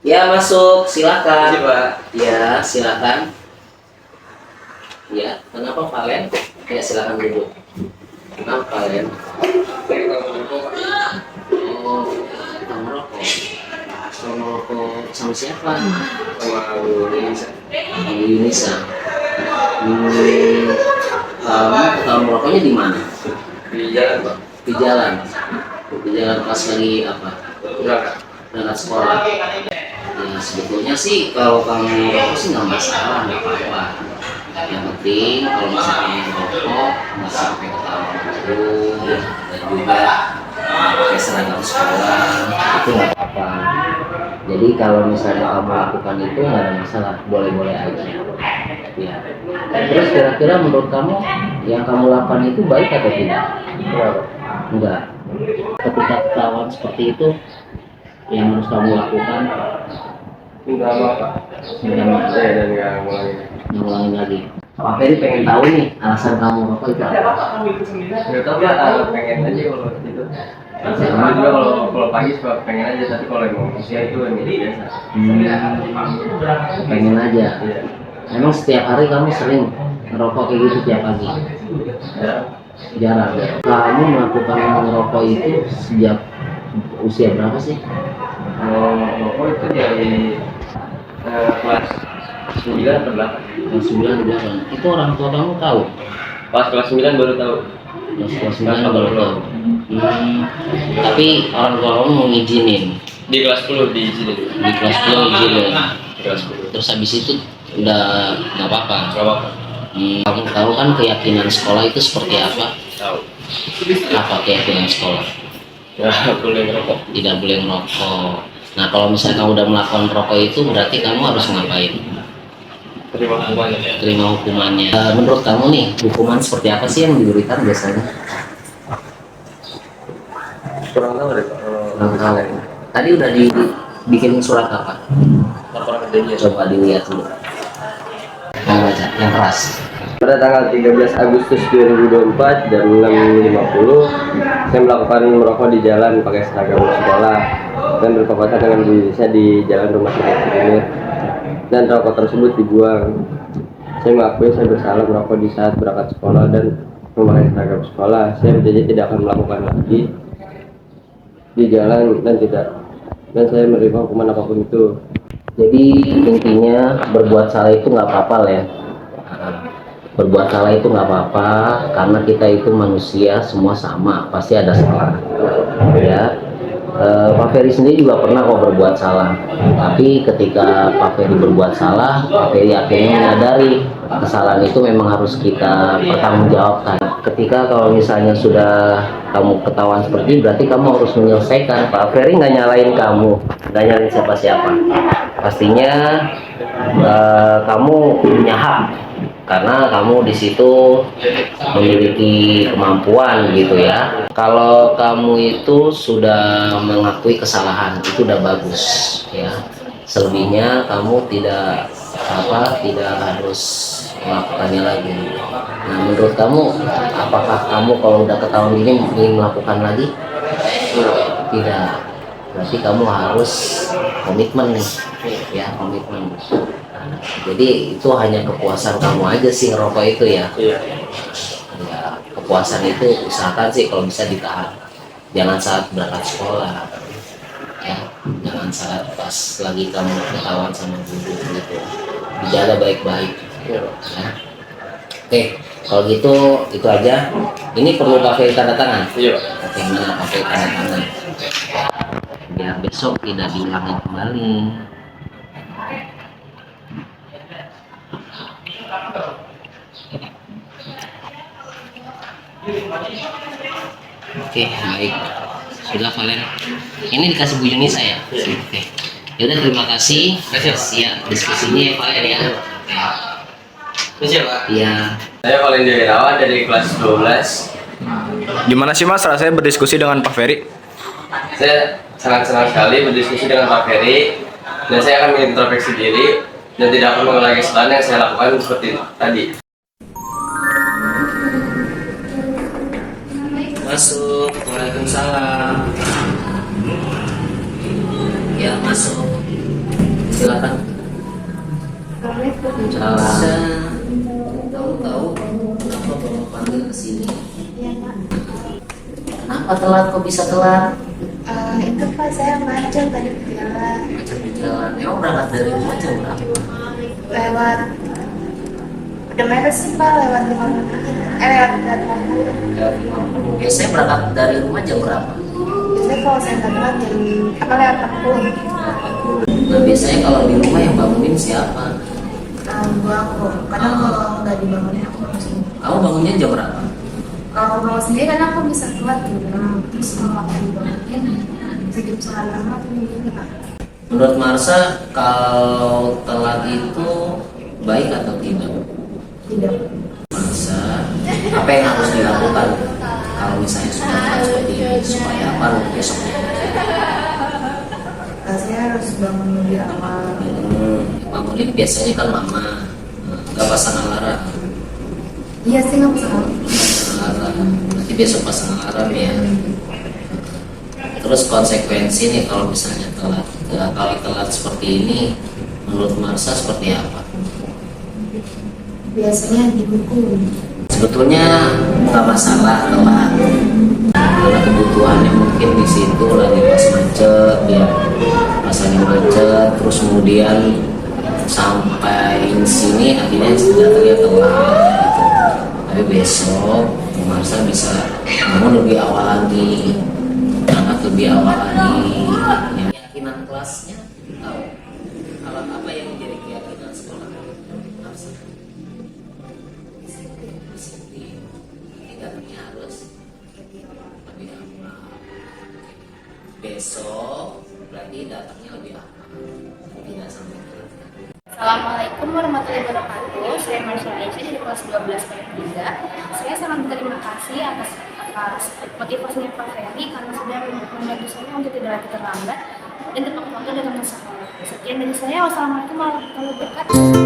Ya, masuk, silakan. Terima kasih, Pak. Ya, silakan. Ya, kenapa Valen? Ya, silakan duduk. Kenapa Valen? Oh, kamu rokok. Kamu rokok sama siapa? Sama Bu Nisa. Bu Yunisa. Kamu rokoknya di mana? Di jalan, Pak. Di jalan. Di jalan pas lagi apa? Berangkat. Berangkat sekolah. Ya, sebetulnya sih kalau kamu rokok sih nggak masalah, nggak apa-apa. Yang penting kalau misalnya rokok nggak sampai ketahuan guru dan juga pakai seragam sekolah itu nggak apa-apa. Jadi kalau misalnya kamu lakukan itu nggak ada masalah, boleh-boleh aja. Ya. Terus kira-kira menurut kamu yang kamu lakukan itu baik atau tidak? Enggak. Ketika ketahuan seperti itu yang harus kamu lakukan Minta maaf, Pak. Saya dan nggak ngulangin lagi. Pak Ferry pengen tahu nih alasan kamu rokok itu apa? Nggak tahu, Pak. Pengen aja kalau gitu. Sama juga kalau pagi suka pengen aja, tapi kalau emang usia itu emang biasa. Pengen aja. Iya. Emang setiap hari kamu sering ngerokok kayak gitu tiap pagi? Ya. Jarang. Kamu melakukan merokok itu sejak usia berapa sih? Kalau rokok itu dari kelas 9 atau 8. Kelas 9, 8. Itu orang tua kamu tahu? Pas kelas 9 baru tahu. Kelas 9 baru tahu. Tapi orang tua kamu mau ngizinin? Di kelas 10 di sini. Di kelas 10 ngizinin? Di kelas 10. Terus habis itu udah nggak apa-apa? Nggak apa-apa. Kamu tahu kan keyakinan sekolah itu seperti apa? Tahu. Apa keyakinan sekolah? Nggak boleh ngerokok. Tidak boleh merokok. Nah, kalau misalnya kamu udah melakukan rokok itu berarti kamu harus ngapain? Terima hukumannya. Terima hukumannya. Menurut kamu nih, hukuman seperti apa sih yang diberikan biasanya? Kurang tahu deh, Pak. Kurang tahu. Tadi udah dibikin surat apa? Laporan kejadian. Coba dilihat dulu. Yang baca, yang keras. Pada tanggal 13 Agustus 2024 jam 6.50, saya melakukan merokok di jalan pakai seragam sekolah dan berpapasan dengan Bu Yunisa di jalan rumah sakit Cikunir, dan rokok tersebut dibuang. Saya mengakui saya bersalah merokok di saat berangkat sekolah dan memakai seragam sekolah. Saya berjanji tidak akan melakukan lagi di jalan dan saya menerima hukuman apapun itu. Jadi intinya berbuat salah itu nggak apa-apa ya. Berbuat salah itu nggak apa-apa karena kita itu manusia, semua sama, pasti ada salah. Ya, Pak Ferry sendiri juga pernah kok berbuat salah. Tapi ketika Pak Ferry berbuat salah, Pak Ferry akhirnya menyadari kesalahan itu memang harus kita pertanggungjawabkan. Ketika kalau misalnya sudah kamu ketahuan seperti ini, berarti kamu harus menyelesaikan. Pak Ferry nggak nyalain kamu, nggak nyalain siapa-siapa. Pastinya kamu punya hak karena kamu di situ memiliki kemampuan gitu ya. Kalau kamu itu sudah mengakui kesalahan itu udah bagus ya. Selebihnya kamu tidak harus melakukannya lagi. Nah, menurut kamu apakah kamu kalau udah ketahuan ini ingin melakukan lagi? Tidak. Berarti kamu harus komitmen nih ya, komitmen. Jadi itu hanya kepuasan kamu aja sih ngerokok itu ya. Iya. Ya, kepuasan itu usahakan sih kalau bisa ditahan. Jangan saat berangkat sekolah. Ya, jangan saat pas lagi kamu ketahuan sama guru gitu. Dijaga baik-baik. Iya. Ya. Oke, kalau gitu itu aja. Ini perlu pakai tanda tangan. Iya. Oke, mana pakai tanda tangan? Biar besok tidak diulangi kembali. Oke, baik. Sudah Valen. Ini dikasih Bu Yunisa ya? Iya. Oke. Yaudah, terima kasih. Siap diskusinya ya Valen ya. Terus ya, Pak? Iya. Saya Valen Jawirawan dari kelas 12. Gimana sih Mas rasanya berdiskusi dengan Pak Ferry? Saya sangat senang sekali berdiskusi dengan Pak Ferry, dan saya akan mengintrospeksi diri dan tidak akan mengulangi kesalahan yang saya lakukan seperti tadi. Masuk. Waalaikumsalam. Ya, masuk. silakan. Assalamualaikum. Salam. Tahu-tahu kenapa bapak panggil ke sini? Iya, Pak. Kenapa telat? Kok bisa telat? Itu Pak, saya macet tadi di jalan. Macet di jalan. Emang berangkat dari rumah jam berapa? Lewat udah mepet sih Pak, lewat 5 menit. Lewat 30. Lewat 50. Biasanya berangkat dari rumah jam berapa? Biasanya kalau saya nggak telat jam lewat 40. Nah biasanya kalau di rumah yang bangunin siapa? Ibu aku. Kadang kalau nggak dibangunin aku bangun sendiri. Kamu bangunnya jam berapa? Kalau aku bangun sendiri kadang aku bisa telat gitu. Terus kalau aku dibangunin bisa jam 9:30 atau gini Pak. Menurut Marsha, kalau telat itu baik atau tidak? Tidak. Marsha, apa yang harus dilakukan kalau misalnya sudah telat seperti ini supaya apa untuk besoknya? Saya harus bangun lebih awal. Bangunin biasanya kan mama, nggak pasang alarm. Iya sih nggak bisa. Nanti besok pasang alarm ya. Terus konsekuensi nih kalau misalnya telat, kalau telat seperti ini, menurut Marsha seperti apa? Biasanya dihukum. Sebetulnya nggak masalah telat, karena kebutuhannya mungkin di situ lagi pas macet ya, pas lagi macet, terus kemudian sampai sini akhirnya datangnya telat gitu. Tapi besok Marsha bisa bangun lebih awal lagi, berangkat lebih awal lagi. Ya, keyakinan kelasnya tahu kalau apa yang menjadi keyakinan sekolah Marsha? Disiplin. Jadi datangnya harus lebih awal. Besok berarti datangnya lebih awal, tidak sampai telat. Assalamualaikum warahmatullahi wabarakatuh. Saya Marsha Aisyah dari kelas 12 PN3. Saya sangat berterima kasih atas motivasinya Pak Ferry karena sudah membantu saya untuk tidak lagi terlambat dan tepat waktu datang ke sekolah. Sekian dari saya. Wassalamualaikum warahmatullahi wabarakatuh.